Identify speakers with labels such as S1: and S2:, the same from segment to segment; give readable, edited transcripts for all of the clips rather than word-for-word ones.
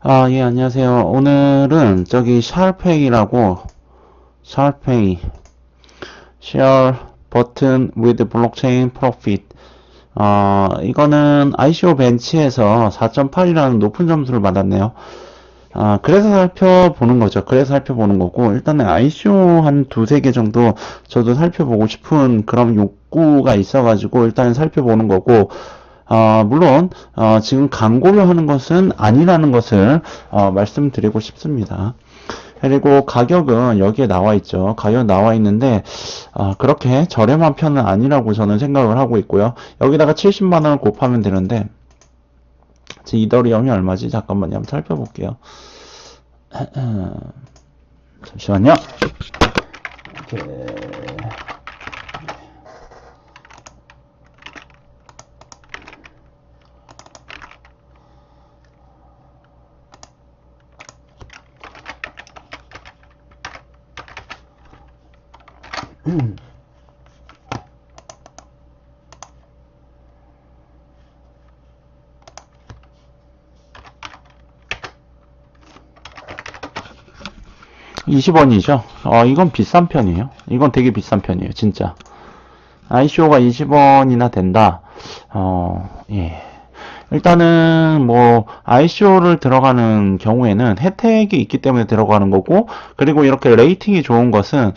S1: 예, 안녕하세요. 오늘은 저기 샤르페이, Share Button with Blockchain Profit. 이거는 ICO 벤치에서 4.8이라는 높은 점수를 받았네요. 그래서 살펴보는 거죠. 그래서 살펴보는 거고, 일단은 ICO 한 두세 개 정도 저도 살펴보고 싶은 그런 욕구가 있어가지고, 일단 살펴보는 거고, 물론, 지금 광고를 하는 것은 아니라는 것을, 말씀드리고 싶습니다. 그리고 가격은 여기에 나와 있죠. 가격 나와 있는데, 그렇게 저렴한 편은 아니라고 저는 생각을 하고 있고요. 여기다가 70만원을 곱하면 되는데, 제 이더리움이 얼마지? 잠깐만요. 한번 살펴볼게요. 잠시만요. 이렇게. 20원이죠. 이건 비싼 편이에요. 이건 되게 비싼 편이에요. 진짜. ICO가 20원이나 된다. 예. 일단은 뭐 ICO를 들어가는 경우에는 혜택이 있기 때문에 들어가는 거고, 그리고 이렇게 레이팅이 좋은 것은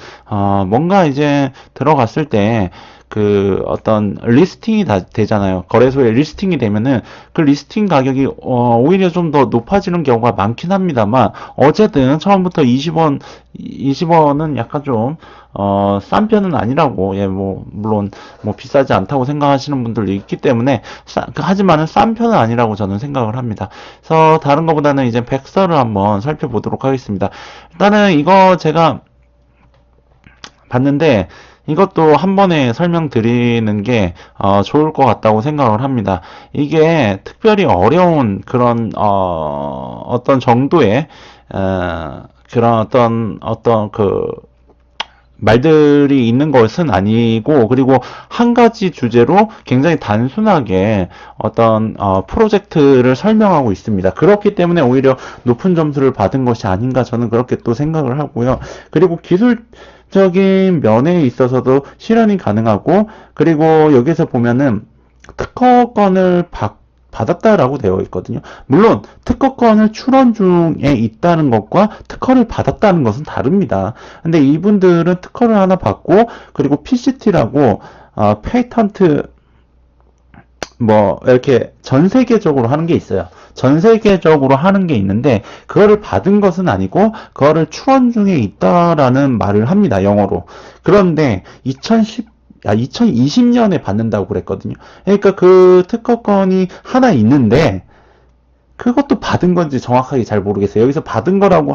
S1: 뭔가 이제 들어갔을 때 그 어떤 리스팅이 되잖아요. 거래소에 리스팅이 되면은 그 리스팅 가격이 오히려 좀 더 높아지는 경우가 많긴 합니다만, 어쨌든 처음부터 20원은 약간 좀 싼 편은 아니라고, 예, 뭐, 물론, 뭐, 비싸지 않다고 생각하시는 분들도 있기 때문에, 하지만은 싼 편은 아니라고 저는 생각을 합니다. 그래서 다른 것보다는 이제 백서를 한번 살펴보도록 하겠습니다. 일단은 이거 제가 봤는데, 이것도 한 번에 설명드리는 게 좋을 것 같다고 생각을 합니다. 이게 특별히 어려운 그런 어떤 정도의 그런 어떤 그 말들이 있는 것은 아니고, 그리고 한 가지 주제로 굉장히 단순하게 어떤 프로젝트를 설명하고 있습니다. 그렇기 때문에 오히려 높은 점수를 받은 것이 아닌가, 저는 그렇게 또 생각을 하고요. 그리고 기술적인 면에 있어서도 실현이 가능하고, 그리고 여기서 보면은 특허권을 받았다라고 되어 있거든요. 물론 특허권을 출원 중에 있다는 것과 특허를 받았다는 것은 다릅니다. 근데 이분들은 특허를 하나 받고, 그리고 PCT라고 페이턴트 뭐 이렇게 전 세계적으로 하는 게 있어요. 전 세계적으로 하는 게 있는데, 그거를 받은 것은 아니고 그거를 출원 중에 있다라는 말을 합니다. 영어로. 그런데 2020년에 받는다고 그랬거든요. 그러니까 그 특허권이 하나 있는데, 그것도 받은 건지 정확하게 잘 모르겠어요. 여기서 받은 거라고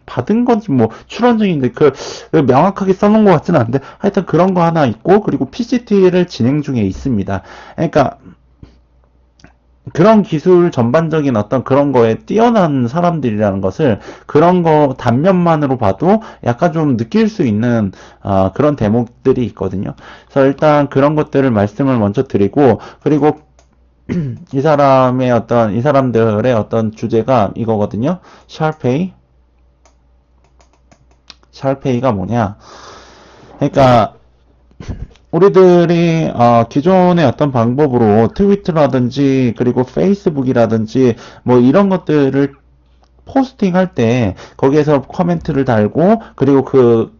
S1: 받은 건지 뭐 출원중인데 명확하게 써놓은 것 같지는 않은데, 하여튼 그런 거 하나 있고, 그리고 PCT를 진행 중에 있습니다. 그러니까 그런 기술 전반적인 어떤 그런 거에 뛰어난 사람들이라는 것을, 그런 거 단면만으로 봐도 약간 좀 느낄 수 있는 그런 대목들이 있거든요. 그래서 일단 그런 것들을 말씀을 먼저 드리고, 그리고 이 사람들의 어떤 주제가 이거거든요. 샤르페이가 뭐냐? 그러니까 우리들이 기존의 어떤 방법으로 트위터라든지 그리고 페이스북이라든지 뭐 이런 것들을 포스팅 할 때 거기에서 코멘트를 달고, 그리고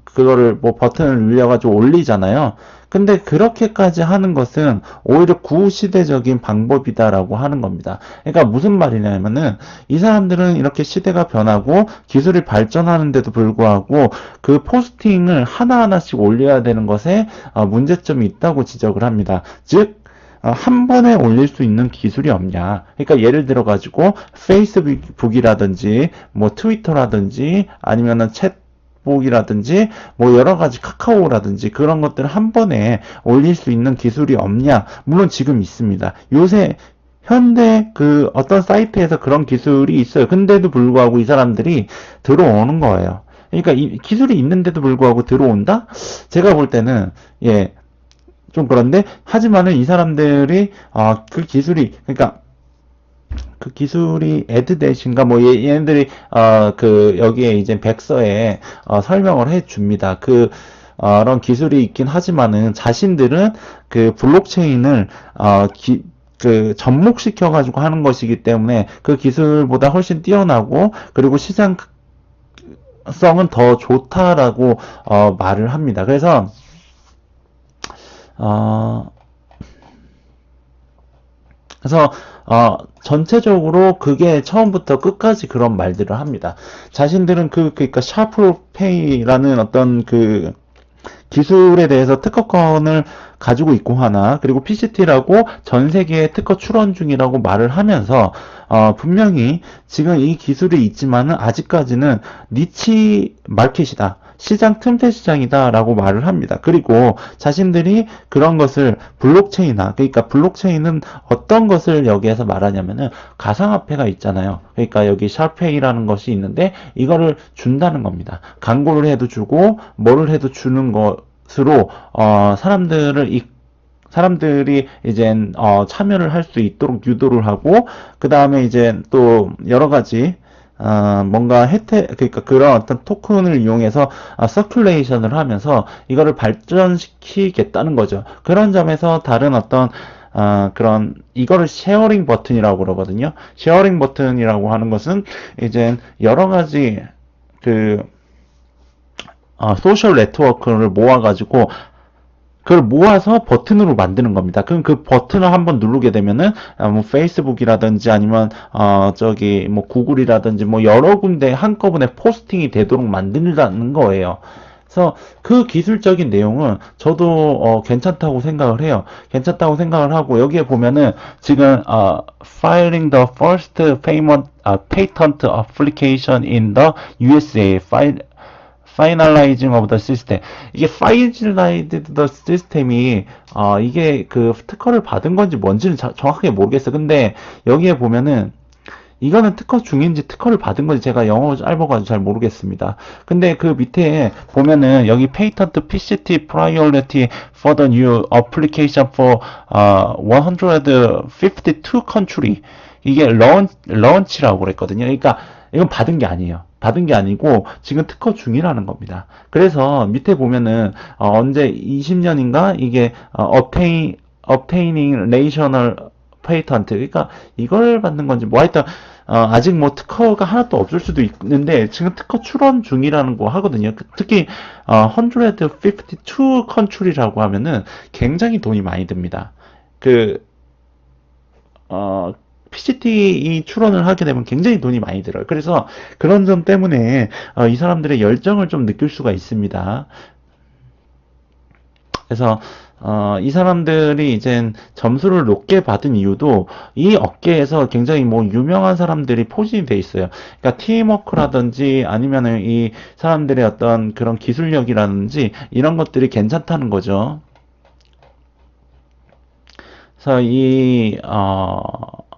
S1: 그거를 뭐 버튼을 눌려가지고 올리잖아요. 근데 그렇게까지 하는 것은 오히려 구시대적인 방법이다라고 하는 겁니다. 그러니까 무슨 말이냐면은, 이 사람들은 이렇게 시대가 변하고 기술이 발전하는데도 불구하고 그 포스팅을 하나하나씩 올려야 되는 것에 문제점이 있다고 지적을 합니다. 즉, 한 번에 올릴 수 있는 기술이 없냐. 그러니까 예를 들어 가지고 페이스북이라든지 뭐 트위터라든지 아니면은 챗북이라든지 뭐 여러 가지 카카오라든지 그런 것들을 한 번에 올릴 수 있는 기술이 없냐. 물론 지금 있습니다. 요새 현대 그 어떤 사이트에서 그런 기술이 있어요. 근데도 불구하고 이 사람들이 들어오는 거예요. 그러니까 이 기술이 있는데도 불구하고 들어온다? 제가 볼 때는, 예, 좀 그런데, 하지만은 이 사람들이 그 기술이, 그러니까 그 기술이 에드댓인가 뭐 얘네들이 그 여기에 이제 백서에 설명을 해 줍니다. 그런 기술이 있긴 하지만은 자신들은 그 블록체인을 그 접목시켜 가지고 하는 것이기 때문에 그 기술보다 훨씬 뛰어나고 그리고 시장성은 더 좋다라고 말을 합니다. 어, 그래서 전체적으로 그게 처음부터 끝까지 그런 말들을 합니다. 자신들은 그러니까 샤프페이라는 어떤 그 기술에 대해서 특허권을 가지고 있고 하나 그리고 PCT라고 전 세계에 특허 출원 중이라고 말을 하면서 분명히 지금 이 기술이 있지만은 아직까지는 니치 마켓이다. 시장 틈새 시장이다라고 말을 합니다. 그리고 자신들이 그런 것을 블록체인화, 그러니까 블록체인은 어떤 것을 여기에서 말하냐면은 가상화폐가 있잖아요. 그러니까 여기 샤페이라는 것이 있는데 이거를 준다는 겁니다. 광고를 해도 주고 뭐를 해도 주는 것으로 사람들이 이제 참여를 할 수 있도록 유도를 하고 그 다음에 이제 또 여러 가지 뭔가 혜택, 그러니까 그런 어떤 토큰을 이용해서 서큘레이션을 하면서 이거를 발전시키겠다는 거죠. 그런 점에서 다른 어떤 그런 이거를 쉐어링 버튼이라고 그러거든요. 쉐어링 버튼이라고 하는 것은 이제 여러 가지 그 소셜 네트워크를 모아가지고 그걸 모아서 버튼으로 만드는 겁니다. 그럼 그 버튼을 한번 누르게 되면은 뭐 페이스북이라든지 아니면 저기 뭐 구글이라든지 뭐 여러 군데 한꺼번에 포스팅이 되도록 만든다는 거예요. 그래서 그 기술적인 내용은 저도 괜찮다고 생각을 해요. 괜찮다고 생각을 하고 여기에 보면은 지금 filing the first payment patent application in the USA Finalizing of the system. 이게 Finalized the system이 이게 그 특허를 받은 건지 뭔지는 정확하게 모르겠어. 근데 여기에 보면은 이거는 특허 중인지 특허를 받은 건지 제가 영어 짧아가지고 잘 모르겠습니다. 근데 그 밑에 보면은 여기 Patent PCT Priority for the new application for 152 country. 이게 런치라고 그랬거든요. 그러니까 이건 받은 게 아니에요. 받은 게 아니고 지금 특허 중이라는 겁니다. 그래서 밑에 보면은 언제 20년인가 이게 obtaining national patent 그러니까 이걸 받는 건지 뭐 하여튼 아직 뭐 특허가 하나도 없을 수도 있는데 지금 특허 출원 중이라는 거 하거든요. 특히 152 country라고 하면은 굉장히 돈이 많이 듭니다. 그 어, PCT 출원을 하게 되면 굉장히 돈이 많이 들어요. 그래서 그런 점 때문에 이 사람들의 열정을 좀 느낄 수가 있습니다. 그래서 이 사람들이 이제 점수를 높게 받은 이유도 이 업계에서 굉장히 뭐 유명한 사람들이 포진이 돼 있어요. 그러니까 팀워크라든지 아니면은 이 사람들의 어떤 그런 기술력이라든지 이런 것들이 괜찮다는 거죠. 그래서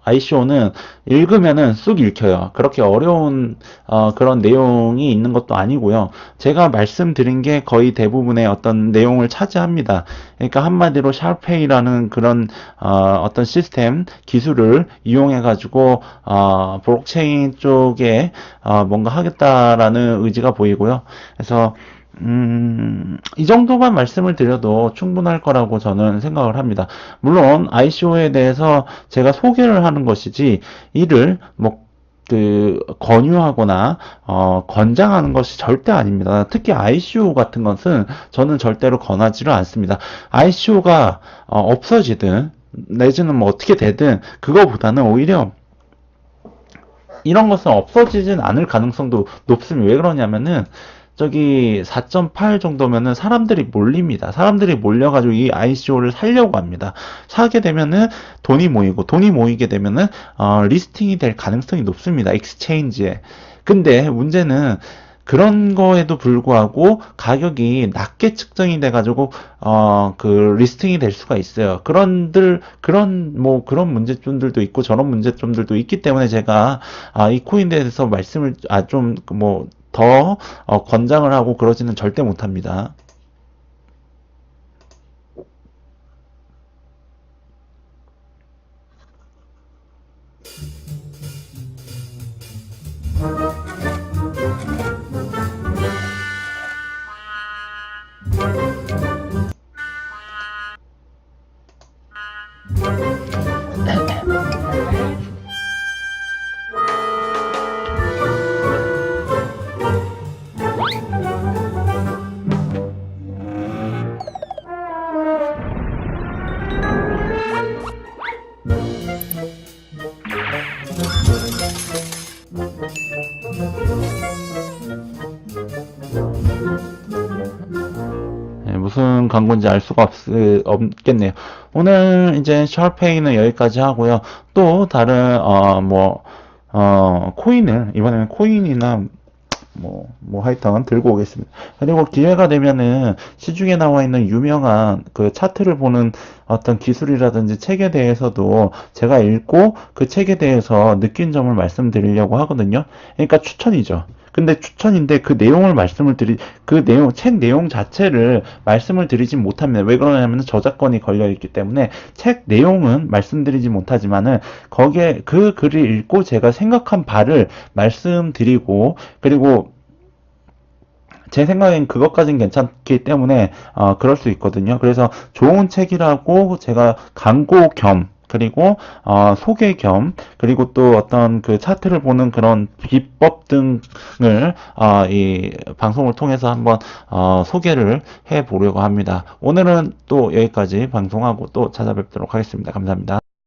S1: ICO는 읽으면은 쑥 읽혀요. 그렇게 어려운 그런 내용이 있는 것도 아니고요. 제가 말씀드린 게 거의 대부분의 어떤 내용을 차지합니다. 그러니까 한마디로 샤페이라는 그런 어떤 시스템 기술을 이용해 가지고 블록체인 쪽에 뭔가 하겠다라는 의지가 보이고요. 그래서 이 정도만 말씀을 드려도 충분할 거라고 저는 생각을 합니다. 물론 ICO에 대해서 제가 소개를 하는 것이지 이를 뭐 권유하거나 권장하는 것이 절대 아닙니다. 특히 ICO 같은 것은 저는 절대로 권하지를 않습니다. ICO가 없어지든 내지는 뭐 어떻게 되든 그거보다는 오히려 이런 것은 없어지진 않을 가능성도 높습니다. 왜 그러냐면은 저기 4.8 정도면은 사람들이 몰립니다. 사람들이 몰려가지고 이 ICO를 사려고 합니다. 사게 되면은 돈이 모이고 돈이 모이게 되면은 리스팅이 될 가능성이 높습니다. 익스체인지에. 근데 문제는 그런 거에도 불구하고 가격이 낮게 측정이 돼가지고 그 리스팅이 될 수가 있어요. 그런 문제점들도 있고 저런 문제점들도 있기 때문에 제가 이 코인에 대해서 말씀을 좀 뭐 더 권장을 하고 그러지는 절대 못합니다. 네, 무슨 광고인지 알 수가 없겠네요. 오늘 이제 샤페이는 여기까지 하고요. 또 다른 코인을 이번에는 코인이나 하여튼 들고 오겠습니다. 그리고 기회가 되면은 시중에 나와 있는 유명한 그 차트를 보는 어떤 기술이라든지 책에 대해서도 제가 읽고 그 책에 대해서 느낀 점을 말씀드리려고 하거든요. 그러니까 추천이죠. 근데 추천인데 책 내용 자체를 말씀을 드리진 못합니다. 왜 그러냐면 저작권이 걸려 있기 때문에 책 내용은 말씀드리지 못하지만은 거기에 그 글을 읽고 제가 생각한 바를 말씀드리고, 그리고 제 생각엔 그것까진 괜찮기 때문에 그럴 수 있거든요. 그래서 좋은 책이라고 제가 광고 겸, 그리고 소개 겸, 그리고 또 어떤 그 차트를 보는 그런 비법 등을 이 방송을 통해서 한번 소개를 해 보려고 합니다. 오늘은 또 여기까지 방송하고 또 찾아뵙도록 하겠습니다. 감사합니다.